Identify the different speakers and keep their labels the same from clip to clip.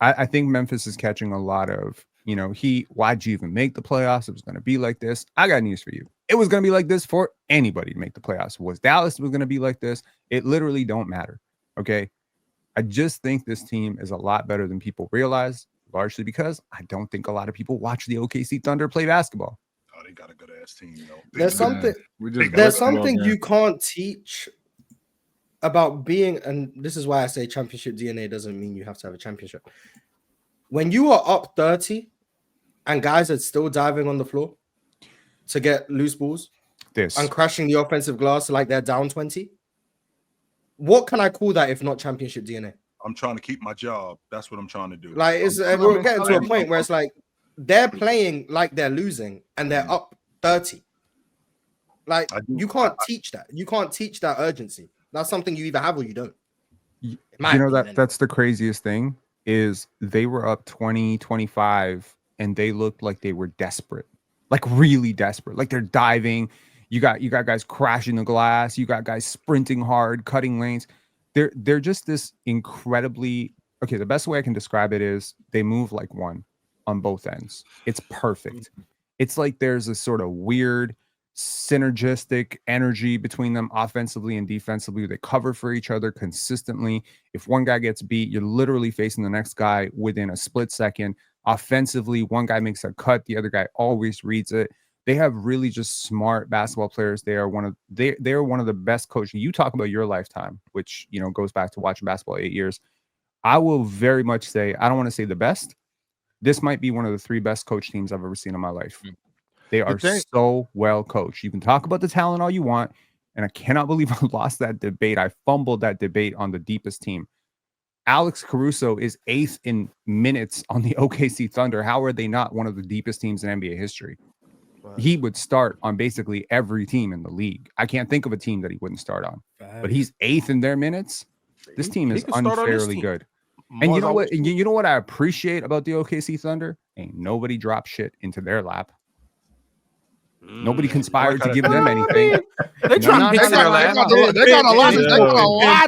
Speaker 1: I think Memphis is catching a lot of, why'd you even make the playoffs? It was going to be like this. I got news for you. It was going to be like this for anybody to make the playoffs. Was Dallas was going to be like this? It literally don't matter. Okay. I just think this team is a lot better than people realize, largely because I don't think a lot of people watch the OKC Thunder play basketball.
Speaker 2: Oh, they got a good ass team,
Speaker 3: There's something you can't teach about being, and this is why I say championship DNA doesn't mean you have to have a championship. When you are up 30 and guys are still diving on the floor to get loose balls and crashing the offensive glass like they're down 20, what can I call that if not championship DNA?
Speaker 2: I'm trying to keep my job. That's what I'm trying to do.
Speaker 3: Like, we're getting to a point where it's like they're playing like they're losing and they're up 30. Like, you can't teach that. You can't teach that urgency. That's something you either have or you don't.
Speaker 1: That's the craziest thing is they were up 20, 25, and they looked like they were desperate, like really desperate. Like they're diving. You got guys crashing the glass. You got guys sprinting hard, cutting lanes. They're just this incredibly, okay, the best way I can describe it is they move like one on both ends. It's perfect. It's like there's a sort of weird synergistic energy between them offensively and defensively. They cover for each other consistently. If one guy gets beat, you're literally facing the next guy within a split second. Offensively, one guy makes a cut, the other guy always reads it. They have really just smart basketball players. They are one of the best coaches. You talk about your lifetime, which goes back to watching basketball 8 years. I will very much say, I don't want to say the best. This might be one of the 3 best coach teams I've ever seen in my life. They are so well coached. You can talk about the talent all you want, and I cannot believe I lost that debate. I fumbled that debate on the deepest team. Alex Caruso is 8th in minutes on the OKC Thunder. How are they not one of the deepest teams in NBA history? Wow. He would start on basically every team in the league. I can't think of a team that he wouldn't start on. But he's 8th in their minutes. This team is unfairly good. And you know what? You know what I appreciate about the OKC Thunder? Ain't nobody drop shit into their lap. Nobody conspired to give them anything.
Speaker 4: They got a lot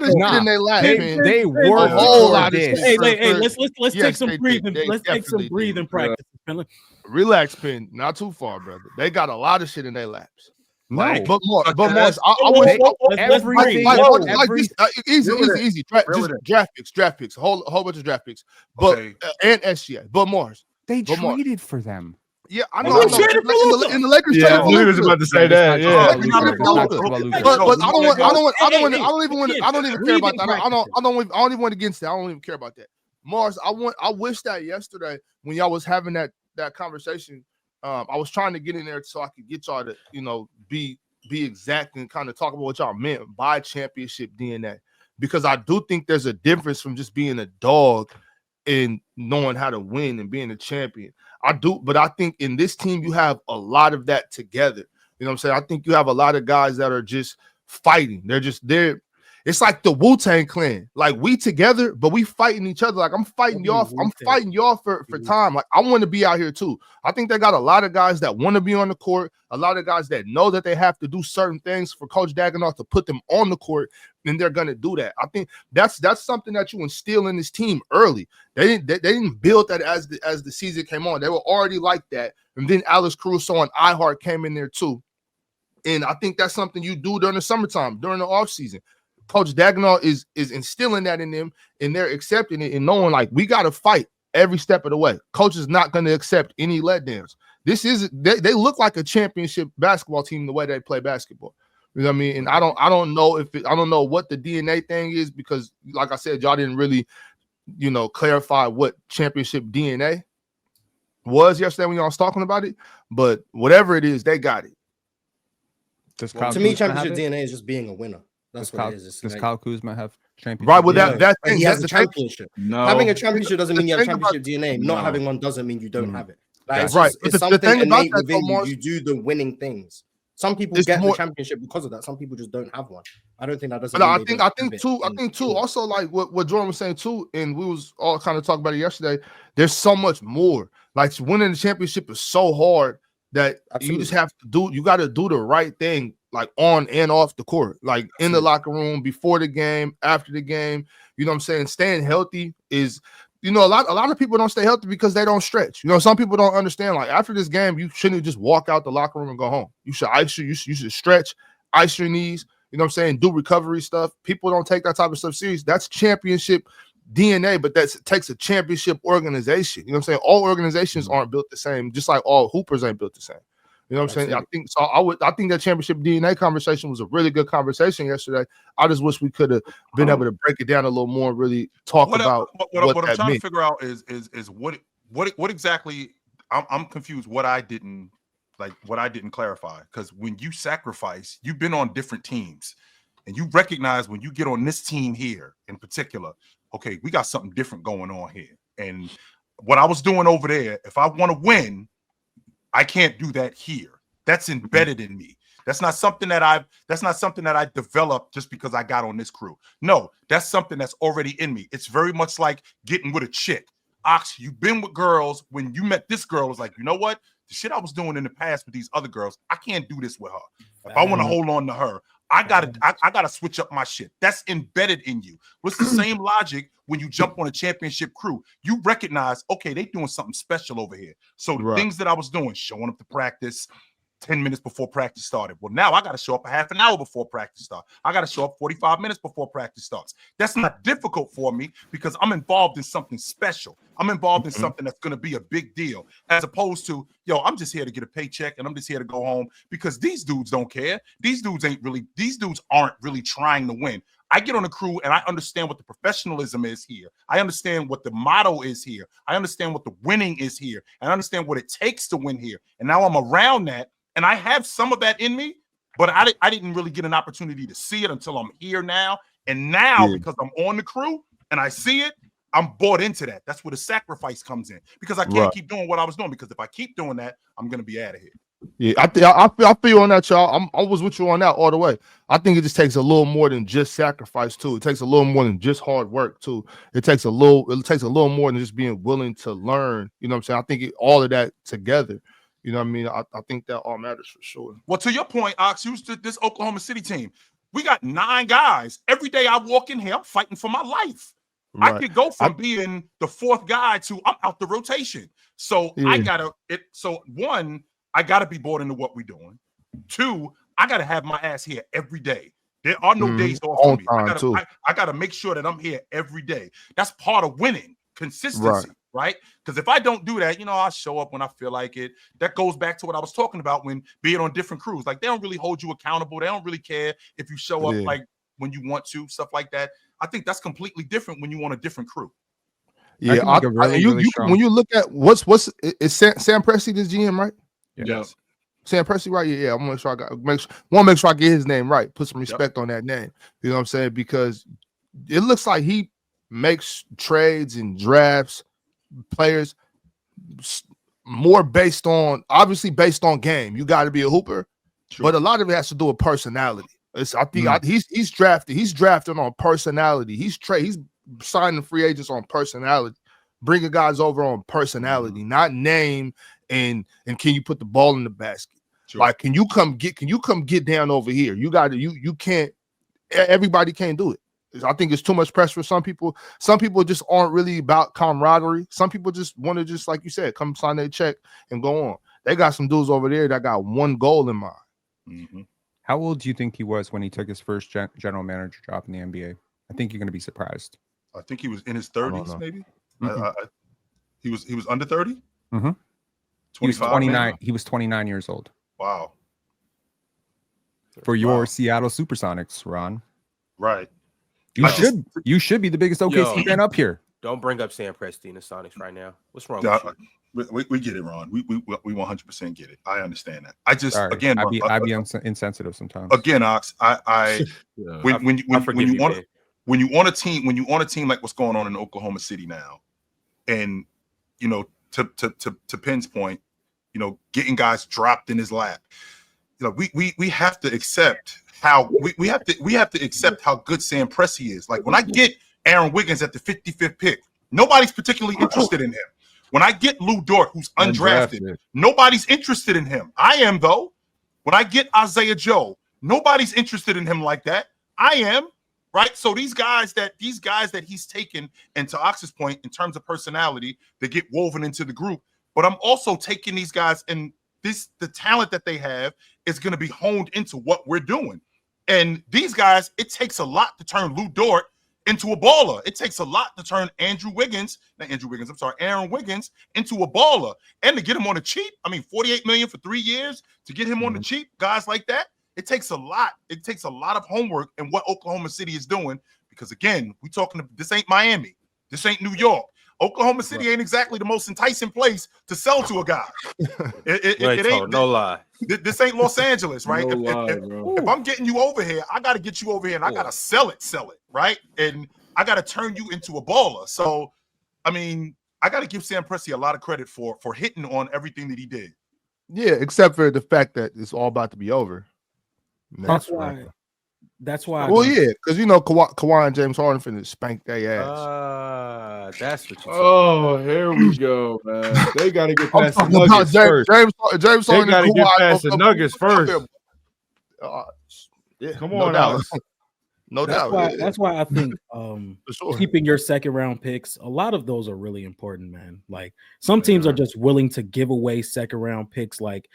Speaker 4: of shit in their lap.
Speaker 1: They worked a whole lot of shit.
Speaker 5: Hey, let's take some breathing. Let's take some breathing practice.
Speaker 4: Relax, Pin. Not too far, brother. They got a lot of shit in their laps.
Speaker 1: No,
Speaker 4: but Morris, I wish easy. Draft picks, whole bunch of draft picks, but and SGA. But Morris,
Speaker 1: they traded for them.
Speaker 4: Yeah, I know. In the Lakers,
Speaker 6: yeah, I was about to say that. Yeah,
Speaker 4: but I don't even care about that. I don't even want against that. I don't even care about that. Mars, I wish that yesterday when y'all was having that conversation, I was trying to get in there so I could get y'all to be exact and kind of talk about what y'all meant by championship DNA, because I do think there's a difference from just being a dog and knowing how to win and being a champion. I do, but I think in this team you have a lot of that together. You know what I'm saying? I think you have a lot of guys that are just fighting. They're just there. It's like the Wu-Tang Clan. Like, we together, but we fighting each other. Like, I'm fighting y'all. I'm fighting y'all for time. Like, I want to be out here too. I think they got a lot of guys that want to be on the court. A lot of guys that know that they have to do certain things for Coach Daigneault to put them on the court, and they're gonna do that. I think that's something that you instill in this team early. They didn't build that as the season came on. They were already like that. And then Alex Caruso and iHeart came in there too. And I think that's something you do during the summertime, during the offseason. Coach Daigneault is instilling that in them, and they're accepting it and knowing, like, we got to fight every step of the way. Coach is not going to accept any letdowns. They look like a championship basketball team the way they play basketball. You know what I mean? And I don't know what the DNA thing is, because, like I said, y'all didn't really, clarify what championship DNA was yesterday when y'all was talking about it. But whatever it is, they got it.
Speaker 3: To me, championship DNA is just being a winner. That's what it is.
Speaker 1: Does Kyle Kuzma have championship?
Speaker 4: Right, with that thing,
Speaker 3: he has a championship.
Speaker 6: No.
Speaker 3: Having a championship doesn't mean you have championship DNA. Not having one doesn't mean you don't have it. Like,
Speaker 4: right.
Speaker 3: It's something innate within you. You do the winning things. Some people get the championship because of that. Some people just don't have one. I don't think that doesn't.
Speaker 4: No, I think too. Also, like what Jordan was saying too, and we was all kind of talking about it yesterday. There's so much more. Like, winning the championship is so hard that you just have to do. You got to do the right thing, like on and off the court, like in the locker room, before the game, after the game. You know what I'm saying? Staying healthy is you know, a lot of people don't stay healthy because they don't stretch. You know, some people don't understand. Like after this game, you shouldn't just walk out the locker room and go home. You should ice you should stretch, ice your knees. You know what I'm saying? Do recovery stuff. People don't take that type of stuff serious. That's championship DNA, but that takes a championship organization. You know what I'm saying? All organizations aren't built the same, just like all hoopers ain't built the same. You know what I'm saying? I think so. I think that championship DNA conversation was a really good conversation yesterday. I just wish we could have been able to break it down a little more and really talk about what
Speaker 2: I'm trying to figure out is what exactly. I'm confused. What I didn't clarify, because when you sacrifice, you've been on different teams, and you recognize when you get on this team here in particular, okay, we got something different going on here. And what I was doing over there, if I want to win, I can't do that here. That's embedded in me. That's not something that I developed just because I got on this crew. No, that's something that's already in me. It's very much like getting with a chick. Ox, you've been with girls. When you met this girl, it was like, you know what? The shit I was doing in the past with these other girls, I can't do this with her. If I want to hold on to her, I gotta switch up my shit. That's embedded in you. What's the same logic when you jump on a championship crew? You recognize, okay, they doing something special over here. So the things that I was doing, showing up to practice 10 minutes before practice started. Well, now I got to show up a half an hour before practice starts. I got to show up 45 minutes before practice starts. That's not difficult for me because I'm involved in something special. I'm involved in something that's going to be a big deal, as opposed to, yo, I'm just here to get a paycheck and I'm just here to go home, because these dudes don't care. These dudes aren't really trying to win. I get on a crew and I understand what the professionalism is here. I understand what the motto is here. I understand what the winning is here. And I understand what it takes to win here. And now I'm around that. And I have some of that in me, but I didn't really get an opportunity to see it until I'm here now. And now, because I'm on the crew and I see it, I'm bought into that. That's where the sacrifice comes in, because I can't keep doing what I was doing, because if I keep doing that, I'm going to be out of here.
Speaker 4: Yeah, I feel on that, y'all. I was with you on that all the way. I think it just takes a little more than just sacrifice too. It takes a little more than just hard work too. It takes a little more than just being willing to learn. You know what I'm saying? I think all of that together. You know what I mean? I think that all matters for sure.
Speaker 2: Well, to your point, Ox, you stood this Oklahoma City team. We got 9 guys. Every day I walk in here, I'm fighting for my life. Right. I could go from being the 4th guy to I'm out the rotation. So I gotta be bought into what we're doing. 2, I gotta have my ass here every day. There are no days off for me. I gotta make sure that I'm here every day. That's part of winning, consistency. Right? Because if I don't do that, I'll show up when I feel like it. That goes back to what I was talking about when being on different crews. Like, they don't really hold you accountable. They don't really care if you show up like when you want to, stuff like that. I think that's completely different when you want a different crew.
Speaker 4: Yeah, when you look at what's Sam Presti this GM, right?
Speaker 2: Yes.
Speaker 4: Sam Presti, right? Yeah. I'm gonna make sure I get his name right. Put some respect on that name. You know what I'm saying? Because it looks like he makes trades and drafts players more based on game. You got to be a hooper, but a lot of it has to do with personality. I think he's drafted on personality. He's signing free agents on personality, bringing guys over on personality, not name and can you put the ball in the basket? Like, can you come get down over here? You can't. Everybody can't do it. I think it's too much pressure for some people. Some people just aren't really about camaraderie. Some people just want to, just like you said, come sign their check and go on. They got some dudes over there that got one goal in mind.
Speaker 1: Mm-hmm. How old do you think he was when he took his first general manager job in the NBA? I think you're going to be surprised.
Speaker 2: I think he was in his 30s, maybe. He was under 30.
Speaker 1: Mm-hmm. 25. He was 29. He was 29 years old.
Speaker 2: Wow.
Speaker 1: For your Seattle Supersonics, Ron.
Speaker 2: Right.
Speaker 1: You should be the biggest OKC fan up here.
Speaker 7: Don't bring up Sam Presti and the Sonics right now. What's wrong with you?
Speaker 2: We get it, Ron. We 100% get it. I understand that. I just again,
Speaker 1: I'd be insensitive sometimes.
Speaker 2: Again, Ox, when you want a team like what's going on in Oklahoma City now, and to Penn's point, getting guys dropped in his lap, we have to accept how we have to accept how good Sam Presti is. Like, when I get Aaron Wiggins at the 55th pick, nobody's particularly interested in him. When I get Lou Dort, who's undrafted, nobody's interested in him. I am, though. When I get Isaiah Joe, nobody's interested in him like that. I am, right? So these guys that he's taken, and to Ox's point, in terms of personality, they get woven into the group. But I'm also taking these guys, and the talent that they have is going to be honed into what we're doing. And these guys, it takes a lot to turn Lou Dort into a baller. It takes a lot to turn Aaron Wiggins into a baller, and to get him on the cheap. I mean, $48 million for 3 years to get him on the cheap, guys like that. It takes a lot. It takes a lot of homework in what Oklahoma City is doing, because again, this ain't Miami. This ain't New York. Oklahoma City ain't exactly the most enticing place to sell to a guy. It ain't.
Speaker 7: No lie.
Speaker 2: This ain't Los Angeles, right?
Speaker 6: No
Speaker 2: If I'm getting you over here, I got to get you over here, and I got to sell it, right? And I got to turn you into a baller. So, I mean, I got to give Sam Presti a lot of credit for hitting on everything that he did.
Speaker 4: Yeah, except for the fact that it's all about to be over.
Speaker 5: That's why.
Speaker 4: Well, yeah, because Kawhi and James Harden finna spank their ass.
Speaker 7: That's what you.
Speaker 6: Oh, here we go, man. They got to get past the Nuggets first.
Speaker 4: James Harden.
Speaker 6: They got to get past the Nuggets first.
Speaker 4: Yeah,
Speaker 6: come on, Alex.
Speaker 4: No doubt.
Speaker 5: That's why I think
Speaker 4: sure.
Speaker 5: keeping your second round picks, a lot of those are really important, man. Like some teams are just willing to give away second round picks. Like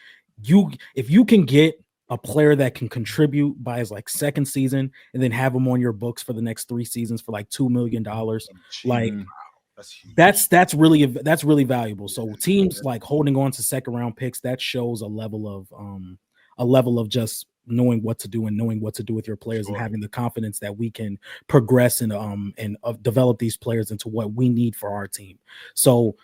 Speaker 5: if you can get a player that can contribute by his like second season and then have him on your books for the next 3 seasons for like $2 million, like that's really valuable. So teams like holding on to second round picks, that shows a level of just knowing what to do and knowing what to do with your players and having the confidence that we can progress and develop these players into what we need for our team. So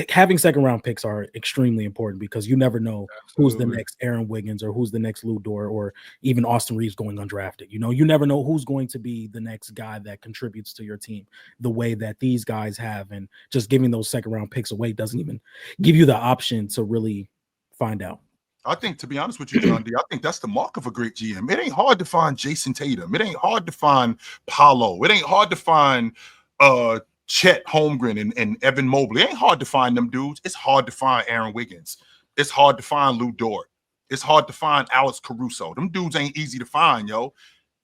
Speaker 5: having second round picks are extremely important because you never know who's the next Aaron Wiggins or who's the next Lou Dort or even Austin Reeves going undrafted. You never know who's going to be the next guy that contributes to your team the way that these guys have, and just giving those second round picks away doesn't even give you the option to really find out.
Speaker 2: I think, to be honest with you, John D, I think that's the mark of a great GM. It ain't hard to find Jason Tatum. It ain't hard to find Paolo. It ain't hard to find Chet Holmgren and Evan Mobley. It ain't hard to find them dudes. It's hard to find Aaron Wiggins. It's hard to find Lou Dort. It's hard to find Alex Caruso. Them dudes ain't easy to find, yo.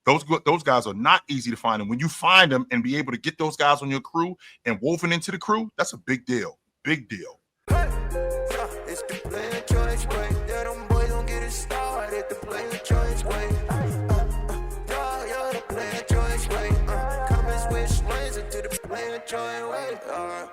Speaker 2: Those guys are not easy to find. And when you find them and be able to get those guys on your crew and woven into the crew, that's a big deal. Big deal.
Speaker 8: It's the player choice way. Yeah, them boys don't get it started. The player choice way. The player choice way. Come and switch lanes into the player choice way.